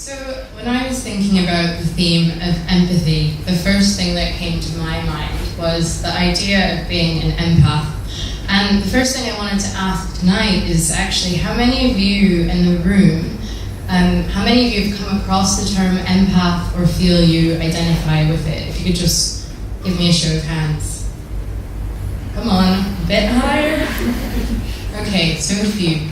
So when I was thinking about the theme of empathy, the first thing that came to my mind was the idea of being an empath. And the first thing I wanted to ask tonight is actually how many of you in the room, how many of you have come across the term empath or feel you identify with it? If you could just give me a show of hands. Come on, a bit higher. Okay, so a few.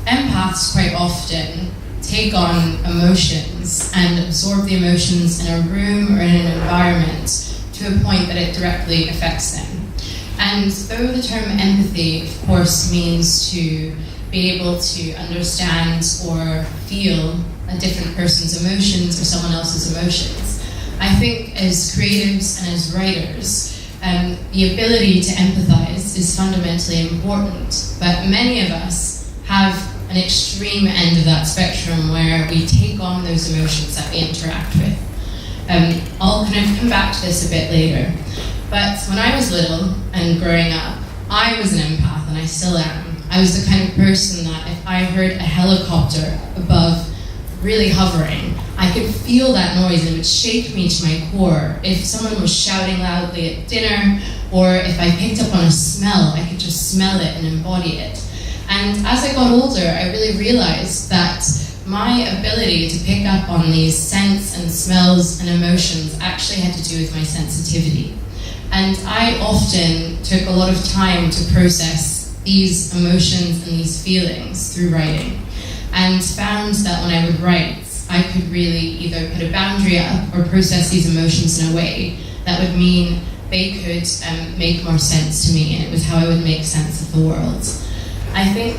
Empaths quite often take on emotions and absorb the emotions in a room or in an environment to a point that it directly affects them. And though the term empathy, of course, means to be able to understand or feel a different person's emotions or someone else's emotions, I think as creatives and as writers, the ability to empathize is fundamentally important, but many of us have an extreme end of that spectrum where we take on those emotions that we interact with. I'll kind of come back to this a bit later, but when I was little and growing up, I was an empath, and I still am. I was the kind of person that if I heard a helicopter above really hovering, I could feel that noise and it would shake me to my core. If someone was shouting loudly at dinner, or if I picked up on a smell, I could just smell it and embody it. And as I got older, I really realized that my ability to pick up on these scents and smells and emotions actually had to do with my sensitivity. And I often took a lot of time to process these emotions and these feelings through writing, and found that when I would write, I could really either put a boundary up or process these emotions in a way that would mean they could make more sense to me, and it was how I would make sense of the world. I think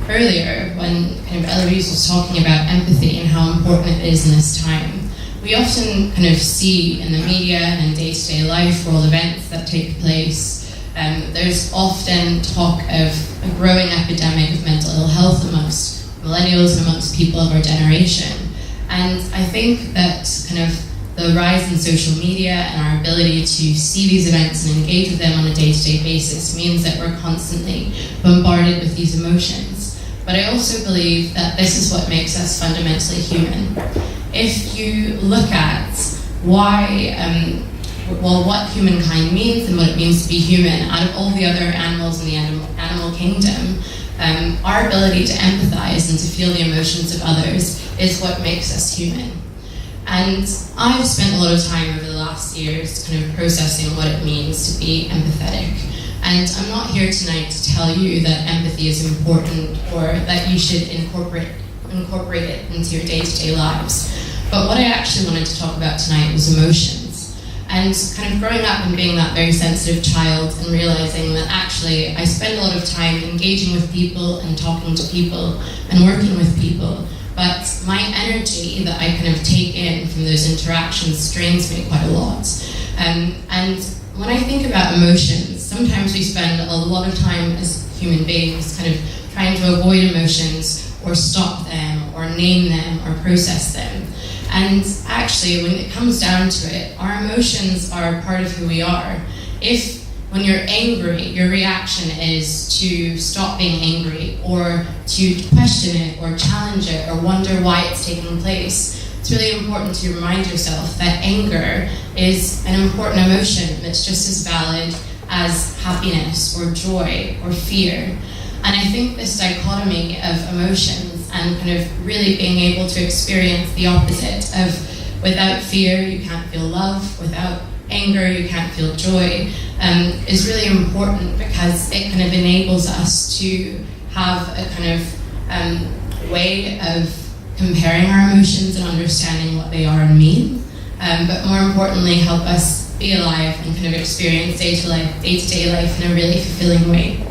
earlier, when kind of Eloise was talking about empathy and how important it is in this time, we often kind of see in the media and in day-to-day life world events that take place, there's often talk of a growing epidemic of mental ill health amongst millennials and amongst people of our generation. And I think that kind of the rise in social media and our ability to see these events and engage with them on a day-to-day basis means that we're constantly bombarded with these emotions. But I also believe that this is what makes us fundamentally human. If you look at why, what humankind means and what it means to be human, out of all the other animals in the animal kingdom, our ability to empathize and to feel the emotions of others is what makes us human. And I've spent a lot of time over the last years kind of processing what it means to be empathetic. And I'm not here tonight to tell you that empathy is important or that you should incorporate it into your day-to-day lives. But what I actually wanted to talk about tonight was emotions. And kind of growing up and being that very sensitive child and realizing that actually I spend a lot of time engaging with people and talking to people and working with people, but my energy that I kind of take in from those interactions strains me quite a lot. And when I think about emotions, sometimes we spend a lot of time as human beings kind of trying to avoid emotions or stop them or name them or process them. And actually, when it comes down to it, our emotions are part of who we are. If when you're angry, your reaction is to stop being angry or to question it or challenge it or wonder why it's taking place, it's really important to remind yourself that anger is an important emotion that's just as valid as happiness or joy or fear. And I think this dichotomy of emotions and kind of really being able to experience the opposite of without fear you can't feel love, without anger you can't feel joy, is really important because it kind of enables us to have a kind of way of comparing our emotions and understanding what they are and mean, but more importantly help us be alive and kind of experience day-to-day life in a really fulfilling way.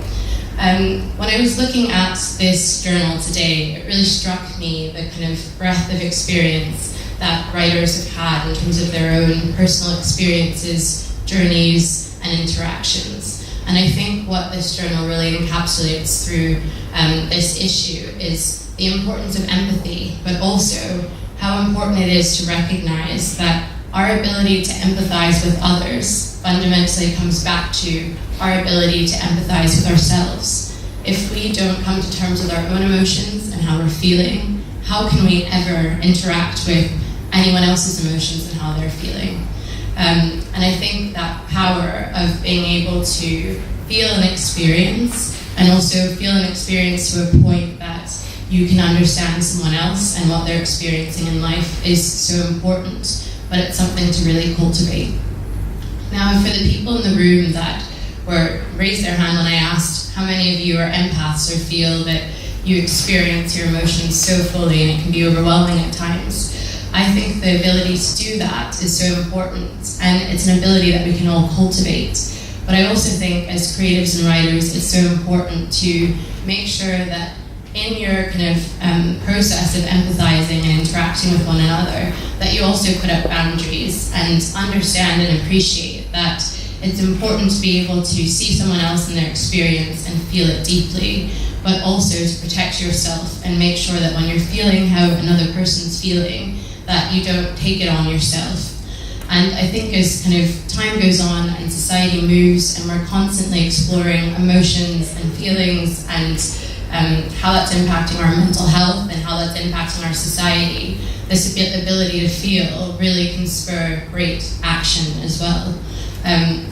When I was looking at this journal today, it really struck me the kind of breadth of experience that writers have had in terms of their own personal experiences, journeys, and interactions. And I think what this journal really encapsulates through this issue is the importance of empathy, but also how important it is to recognize that our ability to empathize with others fundamentally comes back to our ability to empathize with ourselves. If we don't come to terms with our own emotions and how we're feeling, how can we ever interact with anyone else's emotions and how they're feeling? And I think that power of being able to feel an experience, and also feel an experience to a point that you can understand someone else and what they're experiencing in life, is so important, but it's something to really cultivate. Now, for the people in the room that raised their hand when I asked how many of you are empaths or feel that you experience your emotions so fully and it can be overwhelming at times, I think the ability to do that is so important, and it's an ability that we can all cultivate. But I also think as creatives and writers, it's so important to make sure that in your kind of process of empathizing and interacting with one another, that you also put up boundaries and understand and appreciate that it's important to be able to see someone else in their experience and feel it deeply, but also to protect yourself and make sure that when you're feeling how another person's feeling, that you don't take it on yourself. And I think as kind of time goes on and society moves and we're constantly exploring emotions and feelings and how that's impacting our mental health and how that's impacting our society, this ability to feel really can spur great action as well.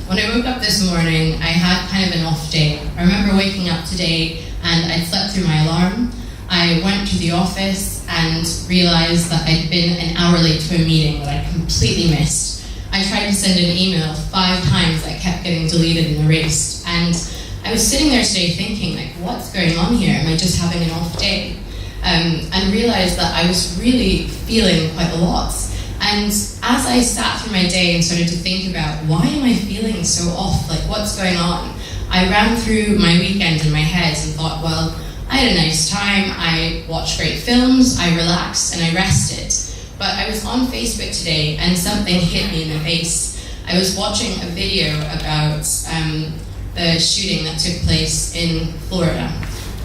When I woke up this morning, I had kind of an off day. I remember waking up today and I'd slept through my alarm. I went to the office and realized that I'd been an hour late to a meeting that I completely missed. I tried to send an email 5 times that kept getting deleted and erased. And I was sitting there today thinking, like, what's going on here? Am I just having an off day? And realized that I was really feeling quite a lot. And as I sat through my day and started to think about, why am I feeling so off? Like, what's going on? I ran through my weekend in my head and thought, well, I had a nice time, I watched great films, I relaxed, and I rested. But I was on Facebook today and something hit me in the face. I was watching a video about the shooting that took place in Florida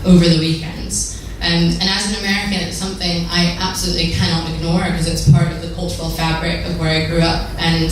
over the weekend. And as an American, it's something I absolutely cannot ignore because it's part of the cultural fabric of where I grew up and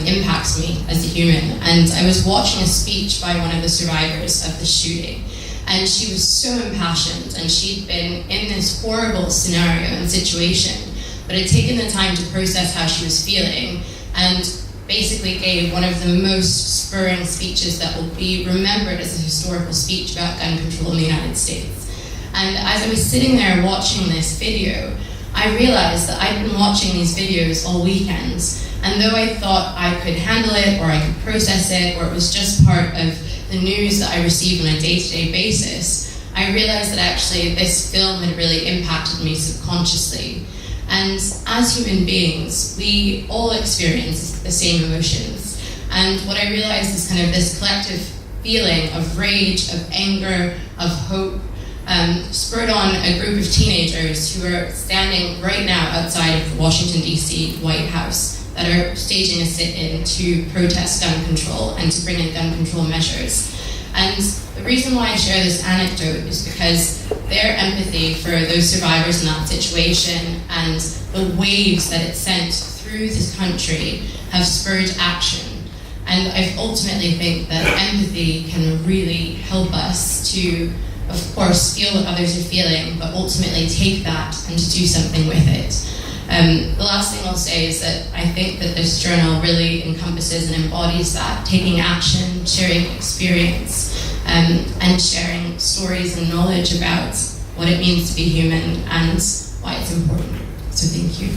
impacts me as a human. And I was watching a speech by one of the survivors of the shooting. And she was so impassioned, and she'd been in this horrible scenario and situation, but had taken the time to process how she was feeling, and basically gave one of the most spurring speeches that will be remembered as a historical speech about gun control in the United States. And as I was sitting there watching this video, I realized that I'd been watching these videos all weekends, and though I thought I could handle it, or I could process it, or it was just part of the news that I received on a day-to-day basis, I realized that actually this film had really impacted me subconsciously. And as human beings, we all experience the same emotions. And what I realized is kind of this collective feeling of rage, of anger, of hope, spurred on a group of teenagers who are standing right now outside of the Washington, D.C. White House, that are staging a sit-in to protest gun control and to bring in gun control measures. And the reason why I share this anecdote is because their empathy for those survivors in that situation and the waves that it sent through this country have spurred action. And I ultimately think that empathy can really help us to, of course, feel what others are feeling, but ultimately take that and to do something with it. The last thing I'll say is that I think that this journal really encompasses and embodies that, taking action, sharing experience, and sharing stories and knowledge about what it means to be human and why it's important. So thank you.